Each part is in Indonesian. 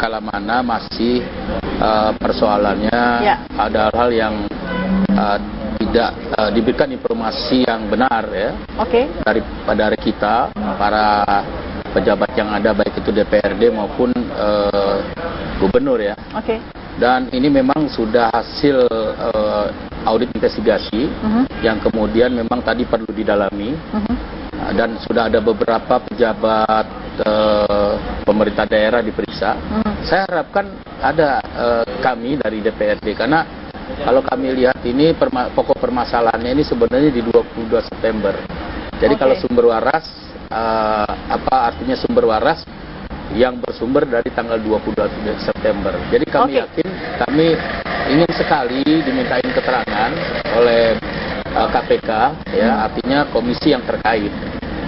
Kala mana masih persoalannya ada hal yang tidak diberikan informasi yang benar ya dari kita para pejabat yang ada, baik itu DPRD maupun gubernur ya. Dan ini memang sudah hasil audit investigasi yang kemudian memang tadi perlu didalami. Dan sudah ada beberapa pejabat pemerintah daerah diperiksa. Saya harapkan ada kami dari DPRD, karena kalau kami lihat ini pokok permasalahannya ini sebenarnya di 22 September. Jadi kalau sumber waras, apa artinya sumber waras yang bersumber dari tanggal 22 September. Jadi kami yakin, kami ingin sekali dimintain keterangan oleh KPK, ya, artinya komisi yang terkait.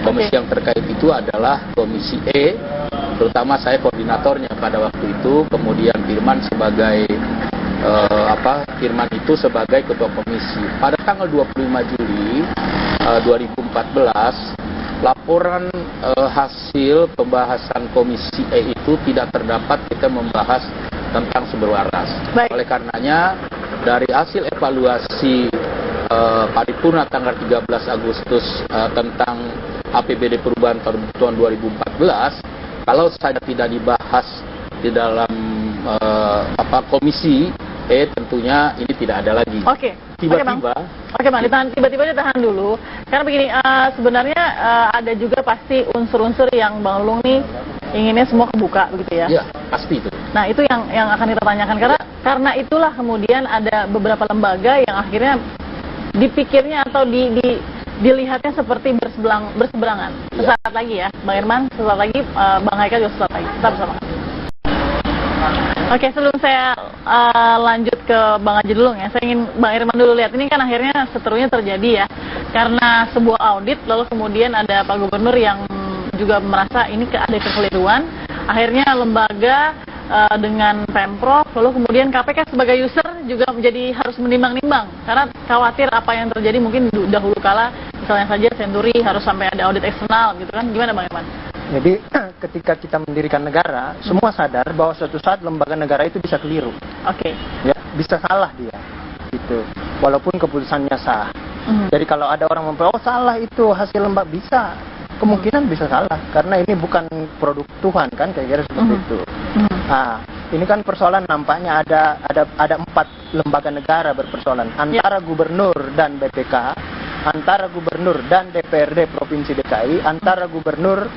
Komisi yang terkait itu adalah Komisi E, terutama saya koordinatornya pada waktu itu, kemudian Firman sebagai Firman itu sebagai ketua komisi. Pada tanggal 25 Juli 2014, laporan hasil pembahasan Komisi E itu tidak terdapat kita membahas tentang sumber waras. Oleh karenanya, dari hasil evaluasi paripurna tanggal 13 Agustus tentang APBD perubahan tahun 2014, kalau saja tidak dibahas di dalam komisi tentunya ini tidak ada lagi. Tiba-tiba. Bang, tiba-tiba ditahan dulu. Karena begini, sebenarnya ada juga pasti unsur-unsur yang Bang Lulung nih inginnya semua kebuka begitu ya? Iya, pasti itu. Nah, itu yang akan kita tanyakan, karena itulah kemudian ada beberapa lembaga yang akhirnya dipikirnya atau dilihatnya seperti berseberangan. Sesaat lagi ya, Bang Irman, sesaat lagi, Bang Haikal juga sesaat lagi. Tetap bersama. Oke, sebelum saya lanjut ke Bang Haji dulu ya, saya ingin Bang Irman dulu lihat. Ini kan akhirnya seterunya terjadi ya, karena sebuah audit, lalu kemudian ada Pak Gubernur yang juga merasa ini ada kekeliruan. Akhirnya lembaga dengan Pemprov, lalu kemudian KPK sebagai user juga menjadi harus menimbang-nimbang, karena khawatir apa yang terjadi mungkin dahulu kala, misalnya saja Senturi harus sampai ada audit eksternal gitu kan. Gimana Bang Irman? Jadi ketika kita mendirikan negara, semua sadar bahwa suatu saat lembaga negara itu bisa keliru. Ya, bisa salah dia. Gitu. Walaupun keputusannya sah. Jadi kalau ada orang salah itu hasil lembaga, bisa. Kemungkinan bisa salah karena ini bukan produk Tuhan kan, kira-kira seperti itu. Nah, ini kan persoalan nampaknya ada 4 lembaga negara berpersoalan antara gubernur dan BPK, antara gubernur dan DPRD Provinsi DKI, antara gubernur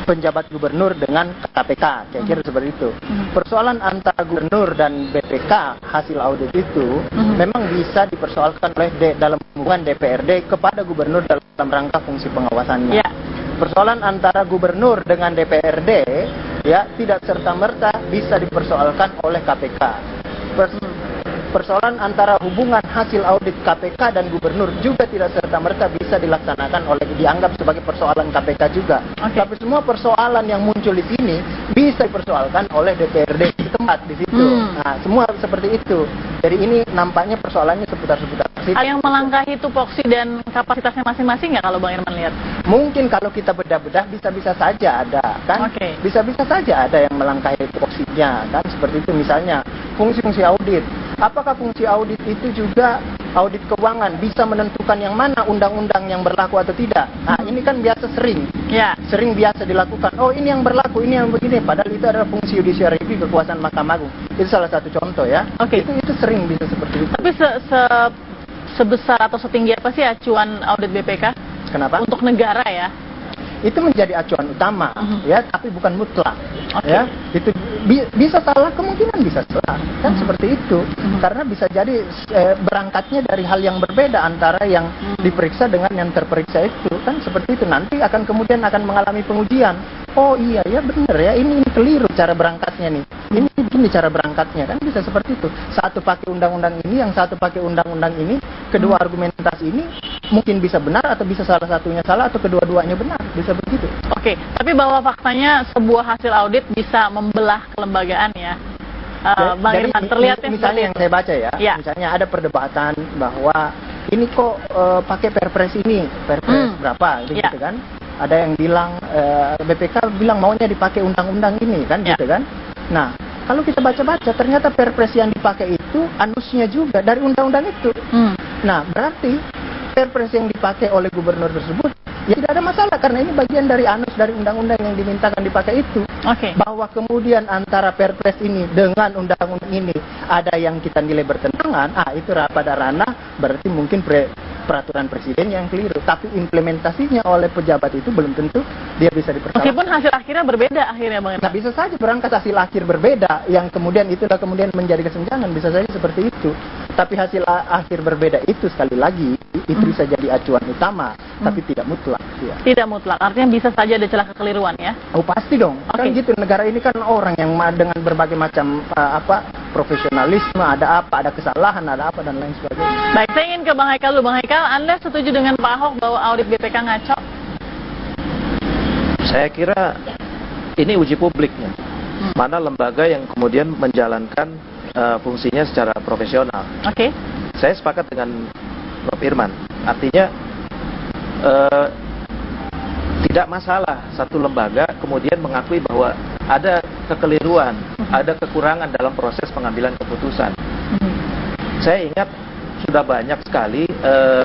penjabat gubernur dengan KPK, kira-kira seperti itu. Persoalan antara gubernur dan BPK hasil audit itu memang bisa dipersoalkan oleh dalam hubungan DPRD kepada gubernur dalam rangka fungsi pengawasannya. Persoalan antara gubernur dengan DPRD ya tidak serta-merta bisa dipersoalkan oleh KPK. Persoalan antara hubungan hasil audit KPK dan gubernur juga tidak serta-merta bisa dilaksanakan dianggap sebagai persoalan KPK juga. Tapi semua persoalan yang muncul di sini bisa dipersoalkan oleh DPRD di tempat di situ. Nah, semua seperti itu. Jadi ini nampaknya persoalannya seputar-seputar situ. Yang melangkahi tupoksi dan kapasitasnya masing-masing nggak kalau Bang Irman lihat? Mungkin kalau kita bedah-bedah bisa-bisa saja ada kan? Bisa-bisa saja ada yang melangkahi tupoksinya kan? Seperti itu misalnya fungsi-fungsi audit. Apakah fungsi audit itu juga audit keuangan bisa menentukan yang mana undang-undang yang berlaku atau tidak? Nah, ini kan biasa sering biasa dilakukan. Oh, ini yang berlaku, ini yang begini. Padahal itu adalah fungsi judicial review, kekuasaan Mahkamah Agung. Itu salah satu contoh ya. Itu sering bisa seperti itu. Tapi sebesar atau setinggi apa sih acuan audit BPK? Kenapa? Untuk negara ya. Itu menjadi acuan utama ya, tapi bukan mutlak. Ya, itu bisa salah, kemungkinan bisa salah kan seperti itu. Karena bisa jadi berangkatnya dari hal yang berbeda antara yang diperiksa dengan yang terperiksa itu kan seperti itu. Nanti kemudian akan mengalami pengujian. Oh iya ya benar ya, ini keliru cara berangkatnya nih. Ini cara berangkatnya kan bisa seperti itu. Satu pakai undang-undang ini, yang satu pakai undang-undang ini, kedua argumentasi ini mungkin bisa benar atau bisa salah satunya salah atau kedua-duanya benar, bisa begitu. Tapi bahwa faktanya sebuah hasil audit bisa membelah kelembagaan ya. Bang Irman, terlihatnya misalnya yang saya baca ya, misalnya ada perdebatan bahwa ini kok pakai perpres ini, perpres berapa gitu kan. ada yang bilang BPK bilang maunya dipakai undang-undang ini kan, gitu kan. Nah, kalau kita baca-baca ternyata perpres yang dipakai itu anusnya juga dari undang-undang itu. Nah, berarti perpres yang dipakai oleh gubernur tersebut ya tidak ada masalah karena ini bagian dari anus dari undang-undang yang dimintakan dipakai itu. Bahwa kemudian antara perpres ini dengan undang-undang ini ada yang kita nilai bertentangan, itu pada ranah berarti mungkin peraturan presiden yang keliru, tapi implementasinya oleh pejabat itu belum tentu dia bisa dipersalahkan. Meskipun hasil akhirnya berbeda akhirnya Bang. Nah, bisa saja berangkat hasil akhir berbeda yang kemudian itulah kemudian menjadi kesenjangan, bisa saja seperti itu. Tapi hasil akhir berbeda itu sekali lagi itu bisa jadi acuan utama, tapi tidak mutlak. Ya. Tidak mutlak, artinya bisa saja ada celah kekeliruan ya? Oh pasti dong, kan gitu. Negara ini kan orang yang dengan berbagai macam profesionalisme, ada kesalahan, ada apa dan lain sebagainya. Baik, saya ingin ke Bang Haikal dulu. Bang Haikal, Anda setuju dengan Pak Ahok bahwa audit BPK ngaco? Saya kira ini uji publiknya. Mana lembaga yang kemudian menjalankan fungsinya secara profesional. Saya sepakat dengan Prof. Irman. Artinya tidak masalah satu lembaga kemudian mengakui bahwa ada kekeliruan, ada kekurangan dalam proses pengambilan keputusan. Saya ingat sudah banyak sekali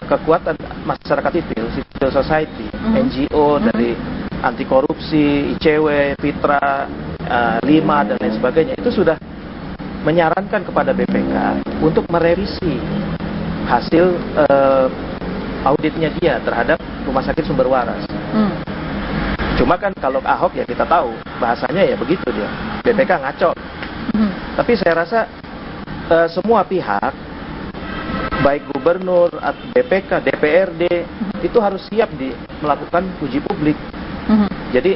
kekuatan masyarakat sipil, civil society, NGO dari anti korupsi, ICW, Fitra, Lima dan lain sebagainya itu sudah menyarankan kepada BPK untuk merevisi hasil auditnya dia terhadap Rumah Sakit Sumber Waras. Cuma kan kalau Ahok ya kita tahu bahasanya ya begitu dia, BPK ngaco. Tapi saya rasa semua pihak, baik gubernur, BPK, DPRD itu harus siap melakukan uji publik. Jadi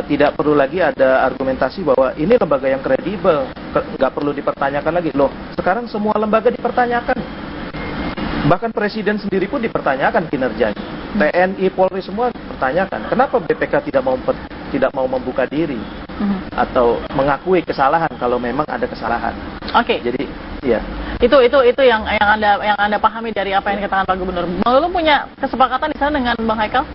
tidak perlu lagi ada argumentasi bahwa ini lembaga yang kredibel, nggak perlu dipertanyakan lagi. Loh, sekarang semua lembaga dipertanyakan. Bahkan presiden sendiri pun dipertanyakan kinerjanya. TNI, Polri semua dipertanyakan. Kenapa BPK tidak mau membuka diri atau mengakui kesalahan kalau memang ada kesalahan? Jadi, ya. Itu yang anda pahami dari apa yang dikatakan Pak Gubernur. Bang Lulung punya kesepakatan di sana dengan Bang Haikal?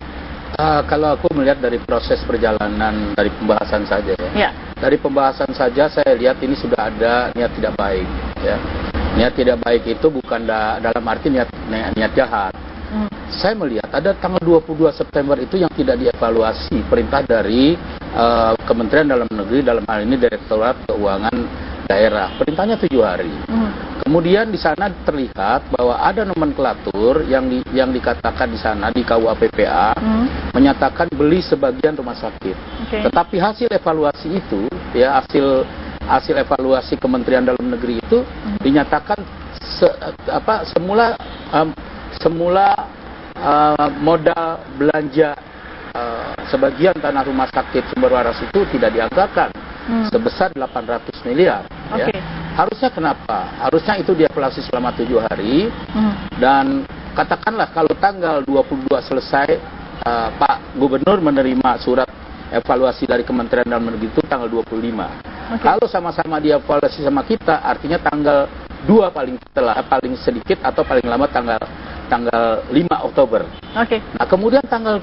Kalau aku melihat dari proses perjalanan dari pembahasan saja ya. Dari pembahasan saja saya lihat ini sudah ada niat tidak baik ya. Niat tidak baik itu bukan dalam arti niat jahat. Saya melihat ada tanggal 22 September itu yang tidak dievaluasi perintah dari Kementerian Dalam Negeri, dalam hal ini Direktorat Keuangan Daerah. Perintahnya 7 hari. Kemudian di sana terlihat bahwa ada nomenklatur yang dikatakan di sana di KUA PPA menyatakan beli sebagian rumah sakit. Tetapi hasil evaluasi itu ya hasil evaluasi Kementerian Dalam Negeri itu dinyatakan semula modal belanja sebagian tanah rumah sakit Sumber Waras itu tidak dianggarkan sebesar 800 miliar. Ya. Harusnya kenapa? Harusnya itu dievaluasi selama 7 hari dan katakanlah kalau tanggal 22 selesai Pak Gubernur menerima surat evaluasi dari Kementerian Dalam Negeri itu tanggal 25. Kalau sama-sama dievaluasi sama kita, artinya tanggal 2 paling sedikit atau paling lama tanggal 5 Oktober. Nah, kemudian tanggal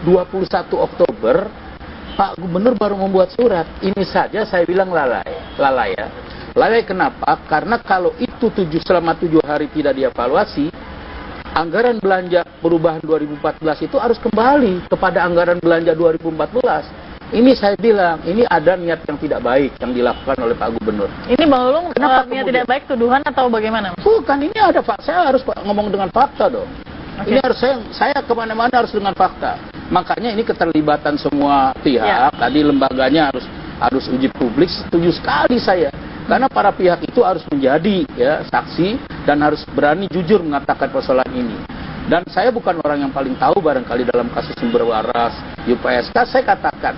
21 Oktober Pak Gubernur baru membuat surat. Ini saja saya bilang lalai ya. Lalai kenapa? Karena kalau itu selama 7 hari tidak dievaluasi, anggaran belanja perubahan 2014 itu harus kembali kepada anggaran belanja 2014. Ini saya bilang, ini ada niat yang tidak baik yang dilakukan oleh Pak Gubernur. Ini Bang Lulung, niat tidak baik tuduhan atau bagaimana? Bukan, ini ada fakta. Saya harus ngomong dengan fakta dong. Ini harus saya kemana-mana harus dengan fakta. Makanya ini keterlibatan semua pihak. Tadi lembaganya harus uji publik. Setuju sekali saya. Karena para pihak itu harus menjadi saksi dan harus berani jujur mengatakan persoalan ini. Dan saya bukan orang yang paling tahu barangkali dalam kasus Sumber Waras, UPSK. Saya katakan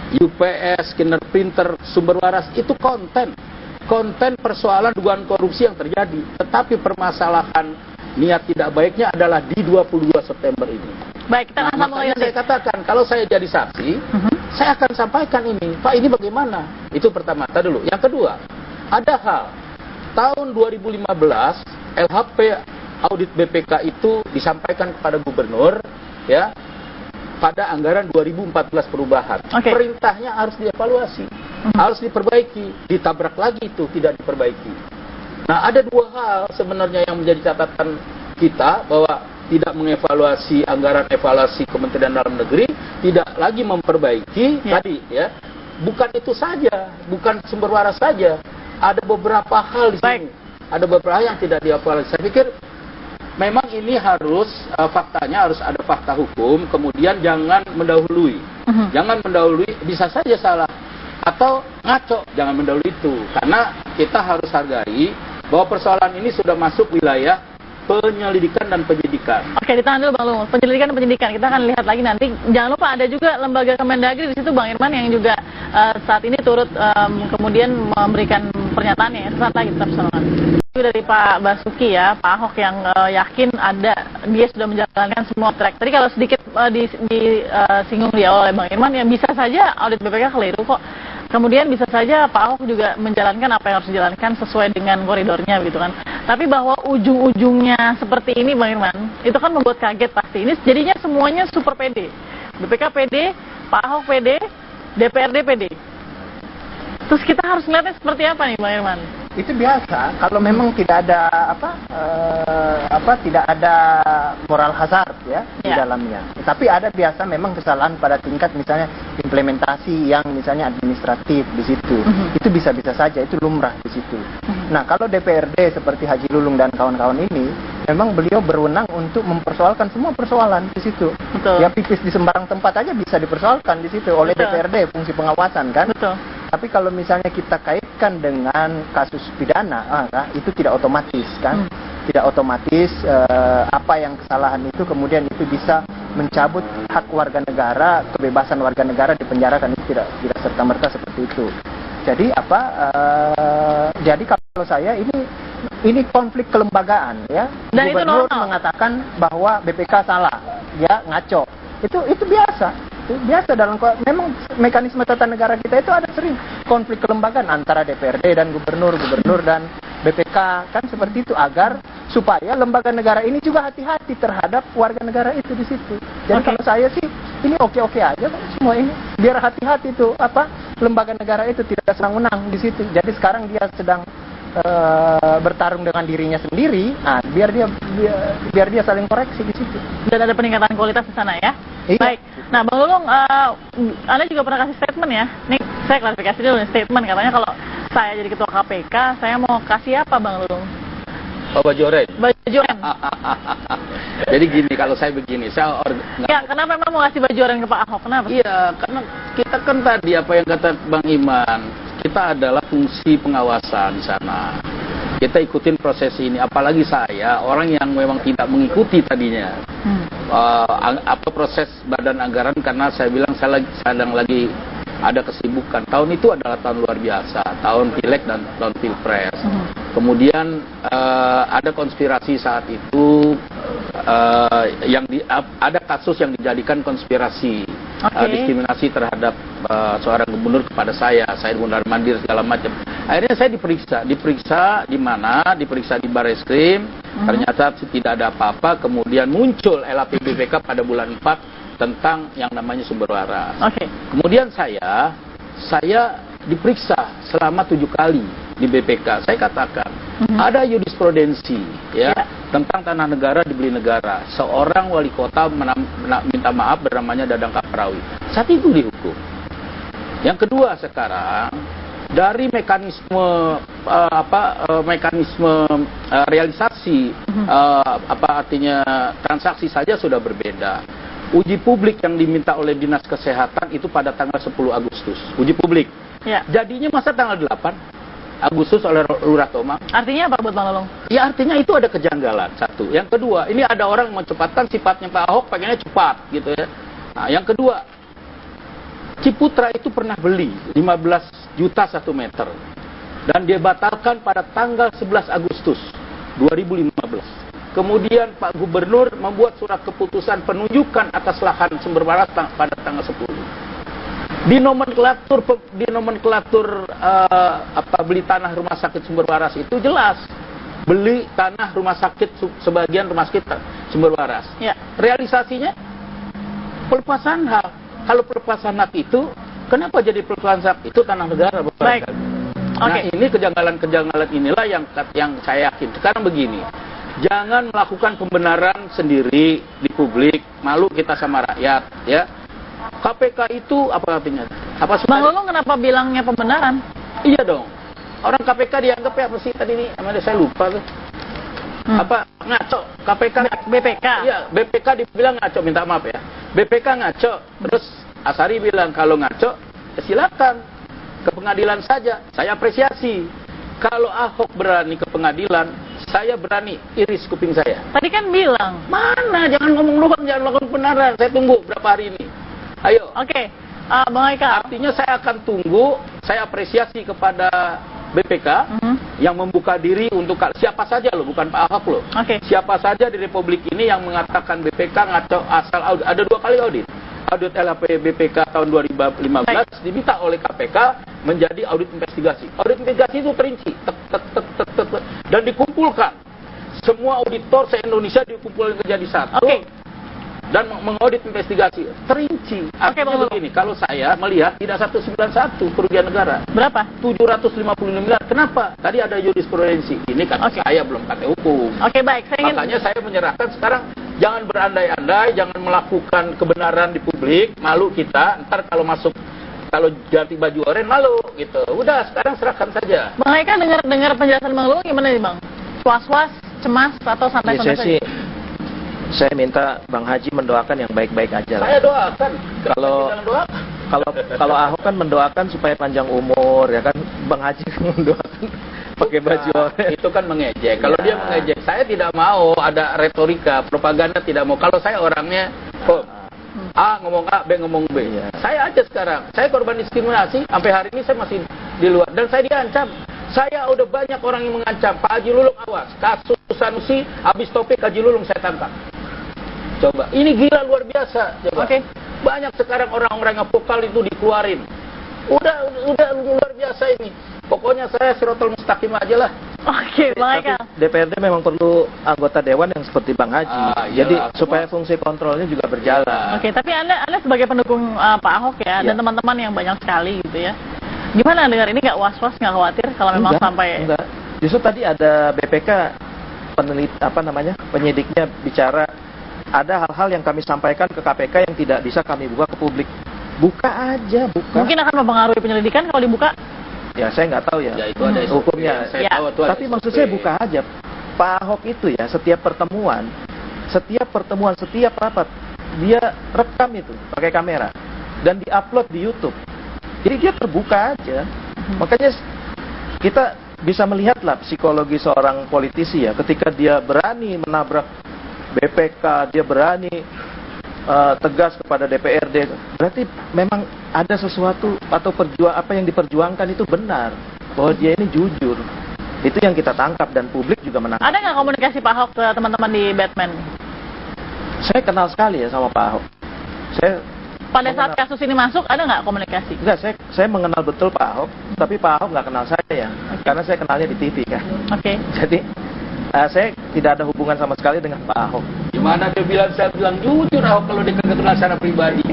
UPS, Skinner Printer, Sumber Waras itu konten persoalan dugaan korupsi yang terjadi. Tetapi permasalahan niat tidak baiknya adalah di 22 September ini. Baik, kita makanya saya katakan kalau saya jadi saksi, saya akan sampaikan ini. Pak, ini bagaimana? Itu pertama. Dulu. Yang kedua, ada hal. Tahun 2015, LHP audit BPK itu disampaikan kepada gubernur, ya. pada anggaran 2014 perubahan. Perintahnya harus dievaluasi, harus diperbaiki, ditabrak lagi itu tidak diperbaiki. Nah, ada dua hal sebenarnya yang menjadi catatan kita, bahwa tidak mengevaluasi anggaran evaluasi Kementerian Dalam Negeri, tidak lagi memperbaiki tadi ya. Bukan itu saja, bukan sumber waras saja. Ada beberapa hal di sini. Ada beberapa hal yang tidak dievaluasi. Saya pikir memang ini harus faktanya harus ada fakta hukum, kemudian jangan mendahului. Jangan mendahului, bisa saja salah atau ngaco, jangan mendahului itu. Karena kita harus hargai bahwa persoalan ini sudah masuk wilayah penyelidikan dan penyidikan. Oke, ditahan dulu Bang Lulung. Penyelidikan dan penyidikan kita akan lihat lagi nanti. Jangan lupa ada juga lembaga Kemendagri di situ Bang Irman yang juga saat ini turut kemudian memberikan pernyataannya. Sesaat lagi tetap bersama kami. Dari Pak Basuki ya, Pak Ahok yang yakin dia sudah menjalankan semua track. Tadi kalau sedikit disinggung di awal oleh Bang Irman, yang bisa saja audit BPK keliru kok. Kemudian bisa saja Pak Ahok juga menjalankan apa yang harus dijalankan sesuai dengan koridornya gitu kan. Tapi bahwa ujung-ujungnya seperti ini Bang Irman, itu kan membuat kaget pasti. Ini jadinya semuanya super PD. BPK PD, Pak Ahok PD, DPRD PD. Terus kita harus melihatnya seperti apa nih Bang Irman? Itu biasa, kalau memang tidak ada tidak ada moral hazard ya di dalamnya. Tapi ada biasa memang kesalahan pada tingkat misalnya implementasi yang misalnya administratif di situ. Itu bisa-bisa saja, itu lumrah di situ. Nah, kalau DPRD seperti Haji Lulung dan kawan-kawan ini, memang beliau berwenang untuk mempersoalkan semua persoalan di situ. Betul. Ya pipis di sembarang tempat aja bisa dipersoalkan di situ oleh DPRD, fungsi pengawasan kan. Betul. Tapi kalau misalnya kita kaitkan dengan kasus pidana, itu tidak otomatis kan, tidak otomatis apa yang kesalahan itu kemudian itu bisa mencabut hak warga negara, kebebasan warga negara dipenjarakan, itu tidak serta merta seperti itu. Jadi jadi kalau saya ini konflik kelembagaan ya. Dan Gubernur mengatakan bahwa BPK salah, ya ngaco. Itu biasa. Biasa dalam memang mekanisme tata negara kita itu ada sering konflik kelembagaan antara DPRD dan gubernur dan BPK kan seperti itu, agar supaya lembaga negara ini juga hati-hati terhadap warga negara itu di situ. Jadi kalau saya sih ini oke-oke aja semua ini, biar hati-hati tuh lembaga negara itu tidak senang-menang di situ. Jadi sekarang dia sedang bertarung dengan dirinya sendiri, biar dia saling koreksi di situ. Dan ada peningkatan kualitas di sana ya. Iya. Baik. Nah, Bang Lulung, Anda juga pernah kasih statement ya. Nih, saya klarifikasi dulu nih statement, katanya kalau saya jadi ketua KPK, saya mau kasih apa Bang Lulung? Oh, baju oranye. Baju oranye. Jadi gini, kalau saya begini, ya, kenapa memang mau kasih baju oranye ke Pak Ahok? Kenapa? Iya, karena kita kan tadi apa yang kata Bang Iman, kita adalah fungsi pengawasan di sana. Kita ikutin proses ini, apalagi saya orang yang memang tidak mengikuti tadinya proses badan anggaran, karena saya bilang saya sedang lagi ada kesibukan. Tahun itu adalah tahun luar biasa, tahun pileg dan tahun pilpres. Kemudian ada konspirasi saat itu, ada kasus yang dijadikan konspirasi, diskriminasi terhadap seorang gubernur kepada saya Mundar-Mandir segala macam. Akhirnya saya diperiksa di mana? Diperiksa di Barreskrim. Ternyata tidak ada apa-apa. Kemudian muncul LAP BPK pada bulan 4 tentang yang namanya sumber waras. Kemudian saya diperiksa selama 7 kali di BPK. Saya katakan ada jurisprudensi ya tentang tanah negara dibeli negara. Seorang wali kota minta maaf, bernamanya Dadang Kaprawi. Saat itu dihukum. Yang kedua sekarang, dari mekanisme realisasi artinya transaksi saja sudah berbeda. Uji publik yang diminta oleh Dinas Kesehatan itu pada tanggal 10 Agustus. Uji publik. Ya. Jadinya masa tanggal 8 Agustus oleh Lurah Tomang. Artinya apa buat Bang Lulung? Ya, artinya itu ada kejanggalan, satu. Yang kedua, ini ada orang mencepatkan, sifatnya Pak Ahok pengennya cepat gitu ya. Nah, yang kedua, Ciputra itu pernah beli 15 juta 1 meter. Dan dia batalkan pada tanggal 11 Agustus 2015. Kemudian Pak Gubernur membuat surat keputusan penunjukan atas lahan sumber waras pada tanggal 10. Di nomenklatur beli tanah rumah sakit sumber waras itu jelas. Beli tanah rumah sakit, sebagian rumah sakit sumber waras. Ya. Realisasinya Pelepasan hak. Kalau pelepasan hak itu, kenapa jadi pelepasan hak itu tanah negara? Baik. Nah, ini kejanggalan-kejanggalan inilah yang saya yakin. Sekarang begini, jangan melakukan pembenaran sendiri di publik, malu kita sama rakyat, ya. KPK itu apa artinya? Apa Bang Lulung kenapa bilangnya pembenaran? Iya dong. Orang KPK dianggap ya apa sih tadi ini? Namanya saya lupa tuh. Apa ngaco? KPK BPK. Iya, BPK dibilang ngaco, minta maaf ya. BPK ngaco. Terus Asari bilang kalau ngaco, ya silakan ke pengadilan saja. Saya apresiasi. Kalau Ahok berani ke pengadilan, saya berani iris kuping saya. Tadi kan bilang. Mana? Jangan ngomong doang, jangan melakukan pembenaran. Saya tunggu berapa hari ini. Ayo. Oke. Bang Haikal. Artinya saya akan tunggu, saya apresiasi kepada BPK yang membuka diri untuk siapa saja loh, bukan Pak Ahok loh. Siapa saja di Republik ini yang mengatakan BPK ngaco asal audit. Ada 2 kali audit. Audit LHP BPK tahun 2015 diminta oleh KPK menjadi audit investigasi. Audit investigasi itu terinci, dan dikumpulkan. Semua auditor se-Indonesia dikumpulkan menjadi satu. Dan mengaudit investigasi terinci. Artinya begini, kalau saya melihat tidak 191 kerugian negara. Berapa? 755 miliar. Kenapa? Tadi ada jurisprudensi. Ini kata saya belum kata hukum. Baik. Makanya saya menyerahkan sekarang, jangan berandai-andai, jangan melakukan kebenaran di publik, malu kita. Ntar kalau ganti baju oranye malu gitu. Udah, sekarang serahkan saja. Bang Haikal dengar penjelasan Bang Lulung gimana nih Bang? Was-was, cemas atau santai-santai saja? Saya minta Bang Haji mendoakan yang baik-baik aja lah. Saya doakan. Kalau Ahok kan mendoakan supaya panjang umur, ya kan. Bang Haji mendoakan pakai baju oranye. Itu kan mengejek. Kalau dia mengejek, saya tidak mau ada retorika, propaganda tidak mau. Kalau saya orangnya, A ngomong A, B ngomong B. Saya aja sekarang, saya korban diskriminasi. Sampai hari ini saya masih di luar dan saya diancam. Saya udah banyak orang yang mengancam. Pak Haji Lulung awas. Kasus Sanusi, habis topik Haji Lulung saya tangkap. Coba, ini gila luar biasa. Coba. Banyak sekarang orang-orang yang vokal itu dikeluarin. Udah luar biasa ini. Pokoknya saya Sirotol Mustaqim aja lah. Baik. DPRD memang perlu anggota dewan yang seperti Bang Haji. Jadi supaya fungsi kontrolnya juga berjalan. Tapi Anda sebagai pendukung Pak Ahok ya, dan teman-teman yang banyak sekali gitu ya. Gimana dengar ini, nggak was-was, nggak khawatir kalau memang sampai? Enggak. Justru tadi ada BPK penyidiknya bicara ada hal-hal yang kami sampaikan ke KPK yang tidak bisa kami buka ke publik. Buka aja, buka. Mungkin akan mempengaruhi penyelidikan kalau dibuka? Ya saya nggak tahu ya. Itu ada hukumnya. Tapi maksud saya buka aja. Pak Ahok itu ya setiap pertemuan, setiap rapat dia rekam itu pakai kamera dan diupload di YouTube. Jadi dia terbuka aja. Makanya kita bisa melihatlah psikologi seorang politisi ya, ketika dia berani menabrak BPK, dia berani tegas kepada DPRD, berarti memang ada sesuatu atau apa yang diperjuangkan itu benar, bahwa dia ini jujur. Itu yang kita tangkap dan publik juga menangkap. Ada nggak komunikasi Pak Ahok ke teman-teman di Batman? Saya kenal sekali ya sama Pak Ahok. Pada saat kasus ini masuk, ada nggak komunikasi? Enggak, saya mengenal betul Pak Ahok, tapi Pak Ahok nggak kenal saya, karena saya kenalnya di TV kan. Jadi saya tidak ada hubungan sama sekali dengan Pak Ahok. Gimana dia bilang, saya bilang jujur Ahok kalau dia kenal secara pribadi.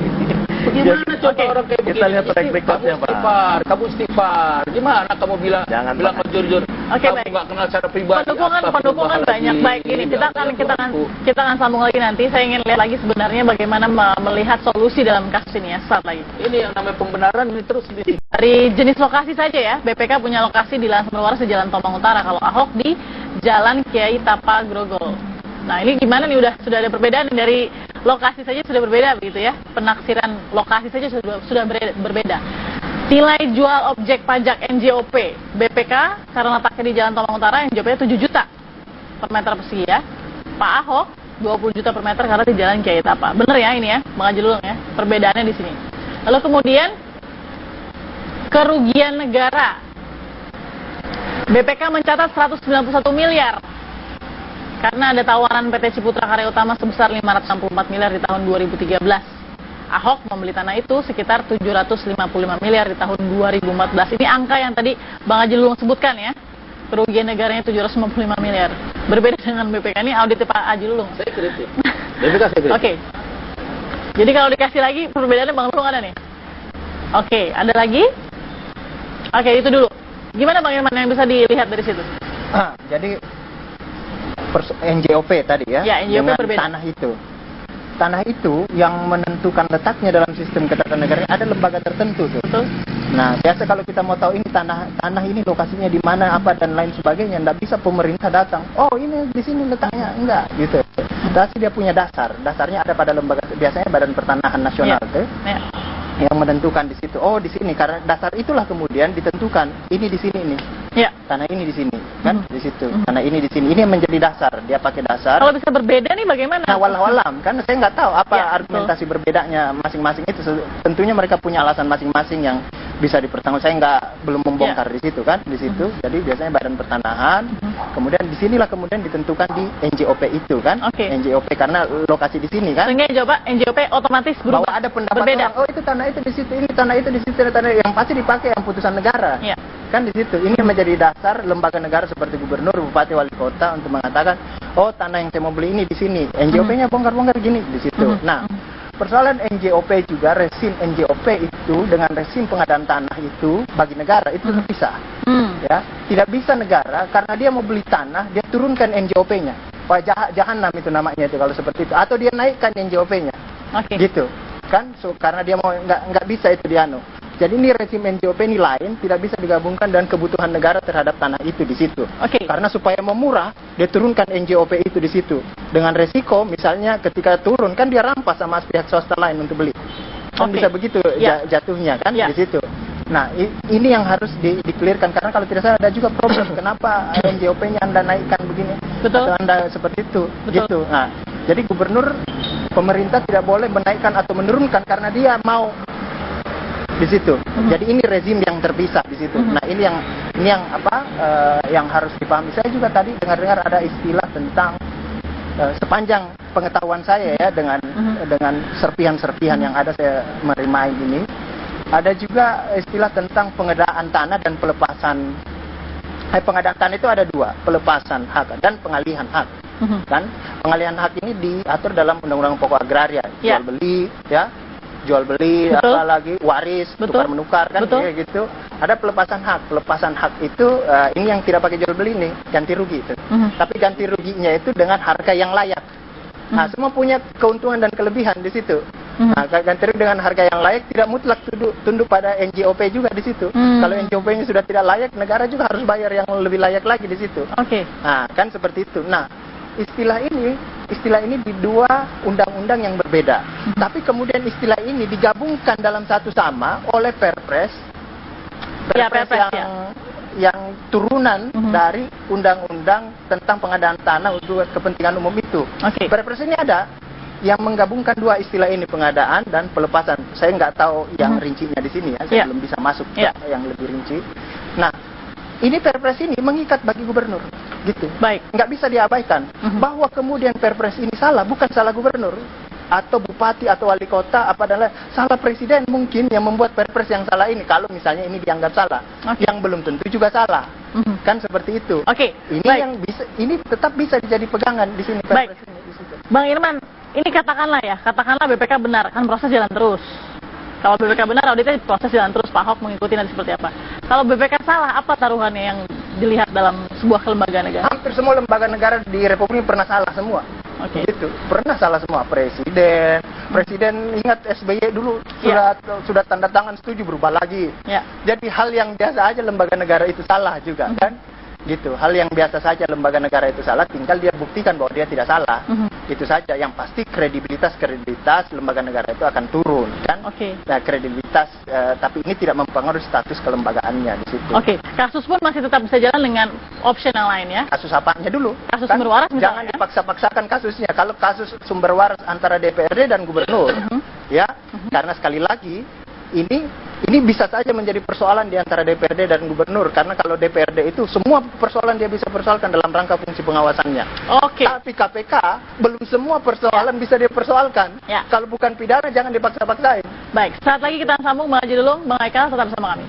Bagaimana coba orang kayak begini? Kita lihat track record-nya, Pak. Kamu istighfar. Gimana kamu bilang jujur? Kamu nggak kenal secara pribadi. Pendukungan banyak. Baik, ini kita akan sambung lagi nanti. Saya ingin lihat lagi sebenarnya bagaimana melihat solusi dalam kasus ini ya, saat lagi. Ini yang namanya pembenaran ini terus dari jenis lokasi saja ya. BPK punya lokasi di Lahan Sumberwaras di Jalan Tomang Utara. Kalau Ahok di Jalan Kiai Tapa Grogol. Nah ini gimana nih, sudah ada perbedaan dari lokasi saja sudah berbeda begitu ya, penaksiran lokasi saja sudah berbeda. Nilai jual objek pajak NJOP BPK karena letaknya di Jalan Tomang Utara, NJOP-nya 7 juta per meter persegi ya. Pak Ahok 20 juta per meter karena di Jalan Kiai Tapa. Bener ya ini ya, Bang Haji Lulung ya, perbedaannya di sini. Lalu kemudian kerugian negara. BPK mencatat 191 miliar. Karena ada tawaran PT Ciputra Karya Utama sebesar 564 miliar di tahun 2013. Ahok membeli tanah itu sekitar 755 miliar di tahun 2014. Ini angka yang tadi Bang Haji Lulung sebutkan ya. Kerugian negaranya 755 miliar. Berbeda dengan BPK, ini audit Pak Haji Lulung. Saya kritik. BPK saya kritik. Jadi kalau dikasih lagi perbedaannya Bang Lulung ada nih? Oke, ada lagi? Oke, itu dulu. Gimana Bang Irman yang bisa dilihat dari situ? Jadi NJOP tadi ya, NJOP dengan berbeda. Tanah itu yang menentukan letaknya dalam sistem ketatanegaraan ada lembaga tertentu tuh. Betul. Nah, biasa kalau kita mau tahu ini tanah ini lokasinya di mana, apa dan lain sebagainya, nggak bisa pemerintah datang. Oh, ini di sini letaknya, enggak gitu. Tapi dia punya dasarnya ada pada lembaga, biasanya Badan Pertanahan Nasional tuh. Yang menentukan di situ. Oh, di sini karena dasar itulah kemudian ditentukan ini di sini nih. Tanah ini di sini kan di situ. Tanah ini di sini. Ini yang menjadi dasar. Dia pakai dasar. Kalau bisa berbeda nih bagaimana? Nah, walau-alam kan saya nggak tahu apa argumentasi berbedanya masing-masing itu. Tentunya mereka punya alasan masing-masing yang bisa dipertanggungjawabkan. Saya belum membongkar di situ kan di situ. Jadi biasanya Badan Pertanahan. Kemudian di sinilah kemudian ditentukan di NJOP itu kan. NJOP karena lokasi di sini kan. Sehingga NJOP otomatis berubah. Bahwa ada pendapat berbeda. Orang, oh itu tanah itu di situ, ini tanah itu di situ, tanah yang pasti dipakai yang putusan negara. Kan di situ. Ini menjadi dasar lembaga negara seperti gubernur, bupati, wali kota untuk mengatakan, oh tanah yang saya mau beli ini di sini. NJOP-nya bongkar-bongkar gini di situ. Nah, persoalan NJOP juga, resim NJOP itu dengan resim pengadaan tanah itu bagi negara itu terpisah. Ya, tidak bisa negara karena dia mau beli tanah, dia turunkan NJOP-nya. Wah, jahanam itu namanya itu kalau seperti itu. Atau dia naikkan NJOP-nya. Gitu. Kan karena dia mau nggak bisa itu dianu. Jadi ini rezim NJOP ini lain, tidak bisa digabungkan dengan kebutuhan negara terhadap tanah itu di situ. Karena supaya memurah, dia turunkan NJOP itu di situ. Dengan resiko misalnya ketika turun kan dia rampas sama pihak swasta lain untuk beli. Kan bisa begitu jatuhnya kan di situ. Nah, ini yang harus di-clearkan karena kalau tidak salah ada juga problem kenapa NJOP-nya Anda naikkan begini. Atau Anda seperti itu. Gitu. Nah, jadi gubernur pemerintah tidak boleh menaikkan atau menurunkan karena dia mau di situ. Jadi ini rezim yang terpisah di situ. Nah, ini yang apa yang harus dipahami. Saya juga tadi dengar ada istilah tentang sepanjang pengetahuan saya ya dengan serpihan-serpihan yang ada saya merimain ini. Ada juga istilah tentang pengadaan tanah dan pelepasan. Pengadaan tanah itu ada dua, pelepasan hak dan pengalihan hak. Kan pengalihan hak ini diatur dalam Undang-Undang Pokok Agraria, jual beli, apa lagi waris, tukar menukar kan kayak gitu. Ada pelepasan hak itu ini yang tidak pakai jual beli nih, ganti rugi itu. Tapi ganti ruginya itu dengan harga yang layak. Nah, semua punya keuntungan dan kelebihan di situ. Nah, ganti rugi dengan harga yang layak tidak mutlak tunduk pada NJOP juga di situ. Kalau NJOP-nya sudah tidak layak, negara juga harus bayar yang lebih layak lagi di situ. Nah, kan seperti itu. Nah, istilah ini di dua undang-undang yang berbeda. Tapi kemudian istilah ini digabungkan dalam satu sama oleh Perpres yang turunan dari undang-undang tentang pengadaan tanah untuk kepentingan umum itu. Perpres ini ada yang menggabungkan dua istilah ini, pengadaan dan pelepasan. Saya nggak tahu yang rincinya di sini ya, saya belum bisa masuk ke yang lebih rinci. Nah, ini Perpres ini mengikat bagi gubernur, gitu. Nggak bisa diabaikan. Bahwa kemudian Perpres ini salah, bukan salah gubernur atau bupati atau wali kota apa dan lain, salah presiden mungkin yang membuat Perpres yang salah ini. Kalau misalnya ini dianggap salah, yang belum tentu juga salah. Kan seperti itu. Ini yang bisa, ini tetap bisa jadi pegangan di sini Perpres ini. Di situ. Bang Irman, ini katakanlah BPK benar, kan proses jalan terus. Kalau BPK benar, auditnya proses jalan terus, Pak Ahok mengikuti nanti seperti apa. Kalau BPK salah, apa taruhannya yang dilihat dalam sebuah lembaga negara? Hampir semua lembaga negara di Republik ini pernah salah semua. Gitu. Pernah salah semua. Presiden ingat SBY dulu sudah tanda tangan setuju berubah lagi. Jadi hal yang biasa aja lembaga negara itu salah juga kan. Gitu. Hal yang biasa saja lembaga negara itu salah, tinggal dia buktikan bahwa dia tidak salah. Itu saja. Yang pasti kredibilitas lembaga negara itu akan turun kan. Nah, kredibilitas tapi ini tidak mempengaruhi status kelembagaannya di situ. Kasus pun masih tetap bisa jalan dengan option yang lain ya. Kasus apanya dulu? Kasus sumber waras misalnya. Jangan dipaksa-paksakan kasusnya. Kalau kasus sumber waras antara DPRD dan gubernur karena sekali lagi ini bisa saja menjadi persoalan di antara DPRD dan gubernur, karena kalau DPRD itu semua persoalan dia bisa persoalkan dalam rangka fungsi pengawasannya. Tapi KPK belum semua persoalan bisa dia persoalkan. Kalau bukan pidana jangan dipaksa-paksain. Baik, saat lagi kita sambung Bang Haji Lulung, Bang Haikal tetap bersama kami.